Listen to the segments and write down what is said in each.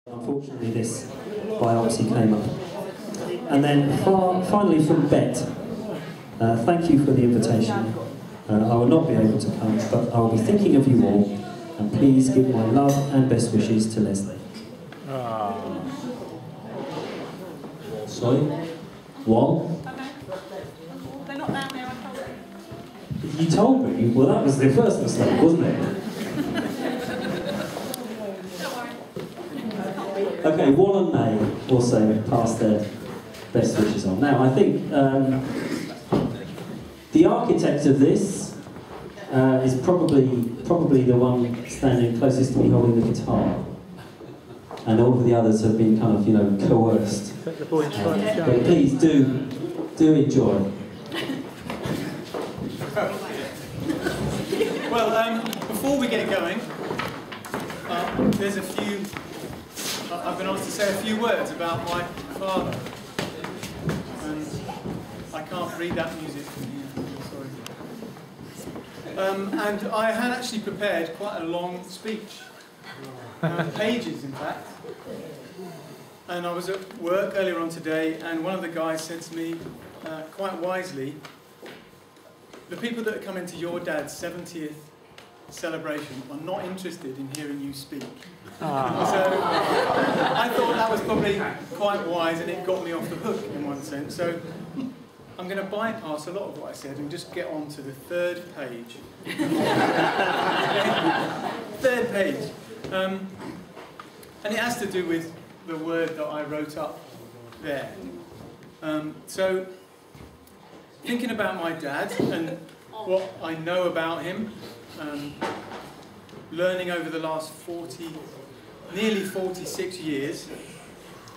Unfortunately, this biopsy came up. And then finally from Bet, thank you for the invitation. I will not be able to come, but I will be thinking of you all, and please give my love and best wishes to Leslie. Sorry? What? They're not down there, I told you. You told me? Well, that was the first mistake, wasn't it? Okay, Wall and May also passed their best wishes on. Now, I think the architect of this is probably the one standing closest to me holding the guitar, and all of the others have been kind of, you know, coerced. But please do enjoy. Well, before we get going, there's a few. I've been asked to say a few words about my father, and I can't read that music from here. Sorry. And I had actually prepared quite a long speech, pages in fact. And I was at work earlier on today, and one of the guys said to me, quite wisely, the people that are coming to your dad's 70th celebration are not interested in hearing you speak. So I thought that was probably quite wise, and it got me off the hook in one sense. So I'm going to bypass a lot of what I said and just get on to the third page. Third page. And it has to do with the word that I wrote up there. So thinking about my dad and what I know about him, learning over the last nearly 46 years.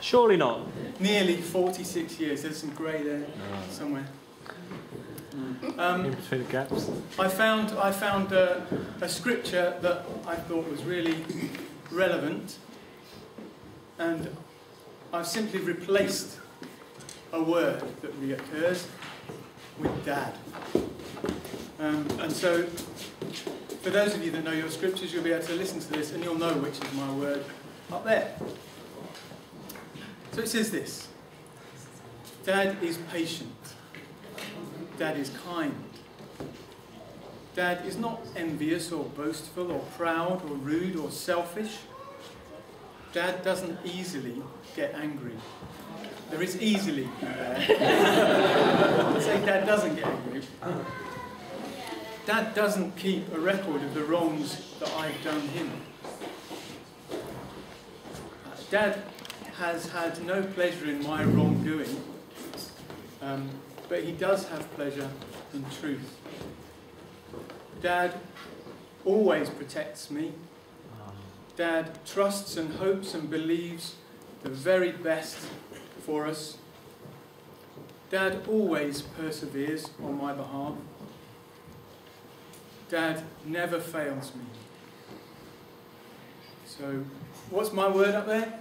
Surely not. Nearly 46 years. There's some grey there somewhere. In between the gaps. I found a scripture that I thought was really relevant, and I've simply replaced a word that reoccurs with dad. And so, for those of you that know your scriptures, you'll be able to listen to this and you'll know which is my word up there. So it says this: Dad is patient. Dad is kind. Dad is not envious or boastful or proud or rude or selfish. Dad doesn't easily get angry. There is easily in there. I'd say Dad doesn't get angry. Dad doesn't keep a record of the wrongs that I've done him. Dad has had no pleasure in my wrongdoing, but he does have pleasure in truth. Dad always protects me. Dad trusts and hopes and believes the very best for us. Dad always perseveres on my behalf. Dad never fails me. So, what's my word up there?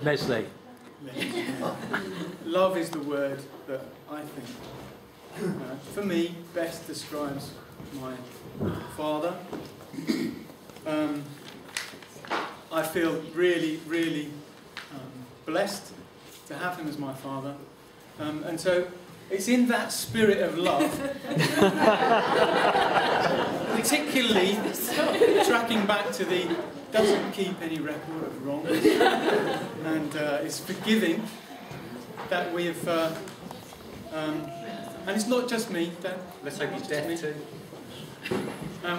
Leslie. Love is the word that I think, for me, best describes my father. I feel really, really blessed to have him as my father. And so it's in that spirit of love, particularly tracking back to the doesn't keep any record of wrongs, and is forgiving, that we have, and it's not just me, Let's hope he's deaf too.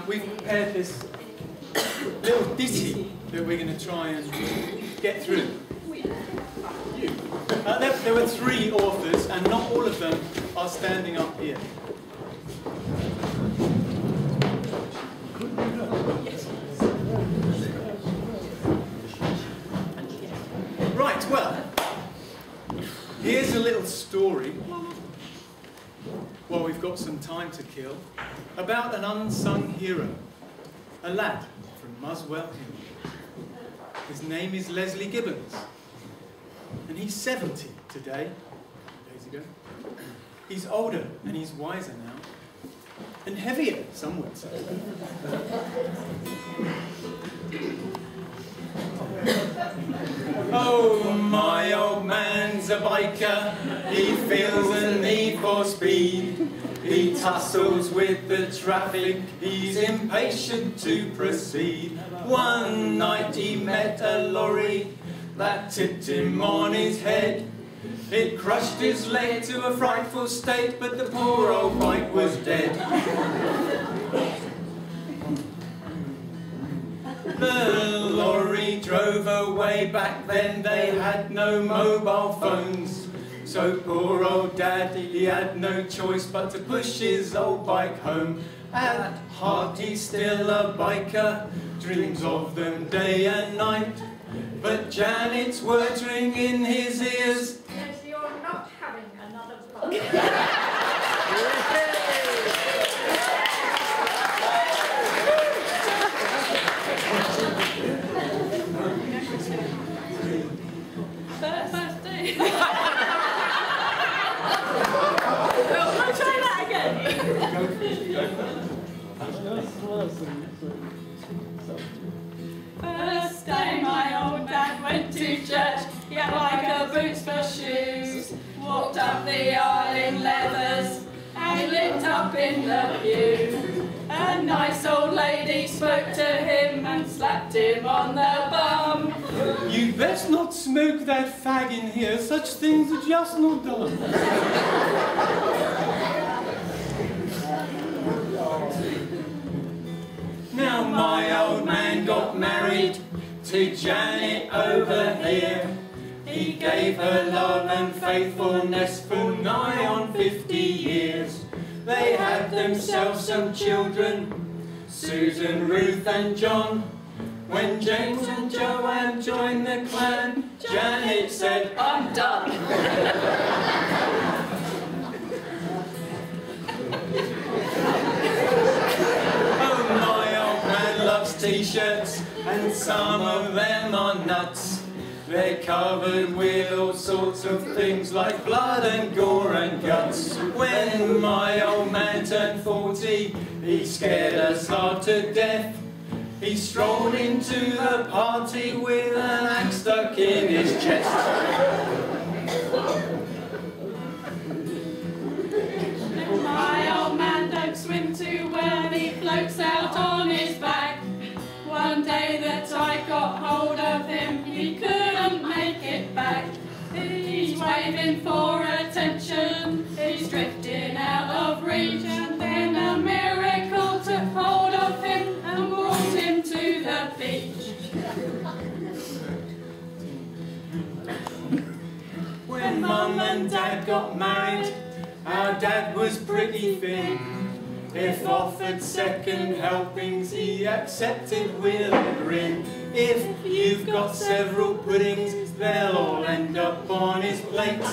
we've prepared this little ditty that we're going to try and get through. There were 3 authors, and not all of them are standing up here. Right, well, here's a little story, while we've got some time to kill, about an unsung hero, a lad from Muswell Hill. His name is Leslie Gibbons, and he's 70 today, days ago. He's older and he's wiser now, and heavier, some would say. biker, he feels a need for speed. He tussles with the traffic, he's impatient to proceed. One night he met a lorry that tipped him on his head. It crushed his leg to a frightful state, but the poor old bike was dead. The lorry drove away. Back then they had no mobile phones, so poor old Dad, he had no choice but to push his old bike home. At heart he's still a biker, dreams of them day and night, but Janet's words ring in his ears. Yes, you're not having another bite. First day. I'll try that again. First day my old dad went to church. He had like a boots for shoes. Walked up the aisle in leathers and lit up in the pew. A nice old lady spoke to him and slapped him on the bum. You best not smoke that fag in here, such things are just not done. Now my old man got married to Janet over here. He gave her love and faithfulness for nigh on 50 years. They had themselves some children, Susan, Ruth and John. When James and Joanne joined the clan, Janet said, "I'm done." Oh, my old man loves t-shirts, and some of them are nuts. They're covered with all sorts of things like blood and gore and guts. When my old man turned 40, he scared us half to death. He strolled into the party with an axe stuck in his chest. My old man don't swim too well, he floats out on his back. One day that I got hold of him, he couldn't make it back. He's waving for attention, he's drifting out of reach, and then a miracle took hold of him and brought him to the beach. When Mum and Dad got married, our dad was pretty thin. If offered second helpings, he accepted with a grin. If you've got several puddings, they'll all end up on his plate.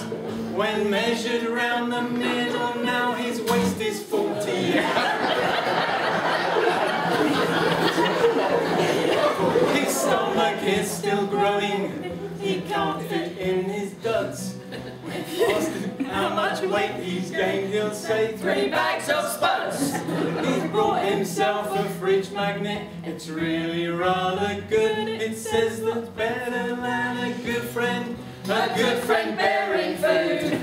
When measured round the middle, now his waist is 40. His stomach is still growing, he can't fit in his duds. Asked him how much weight he's gained, he'll say 3 bags of spuds. He's brought himself a fridge magnet, it's really rather good. It says that's better than a good friend bearing food.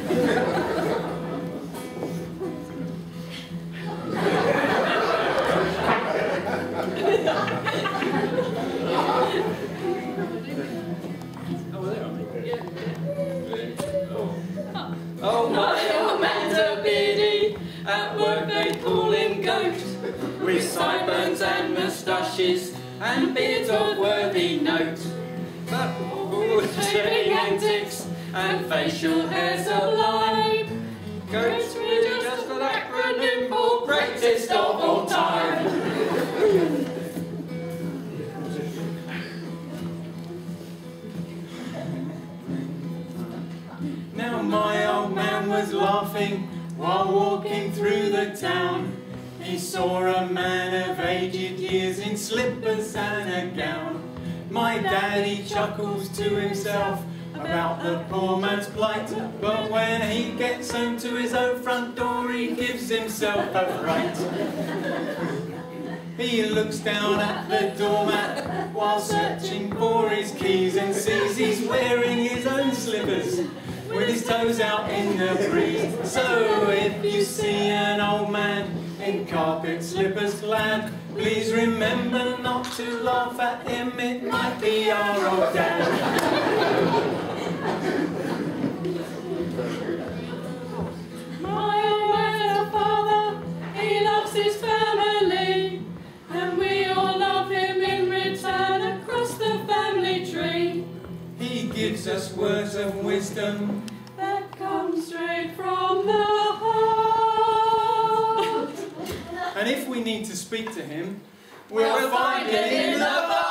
Oh, my old man's a biddy, at work they call him Goat, with sideburns and moustaches and beards of worthy note. But all shaving antics and facial hair sublime, Goat's really just an acronym for greatest of all time. Now my old man was laughing while walking through the town. He saw a man of aged years in slippers and a gown. My daddy chuckles to himself about the poor man's plight, but when he gets home to his own front door, he gives himself a fright. He looks down at the doormat while searching for his keys and sees he's wearing his own slippers with his toes out in the breeze. So if you see an old man in carpet slippers glad, please remember not to laugh at him, it might be our old dad. My old man's a father, he loves his family, and we all love him in return across the family tree. He gives us words of wisdom That come straight from the heart. and if we need to speak to him, we'll find it in the Bible.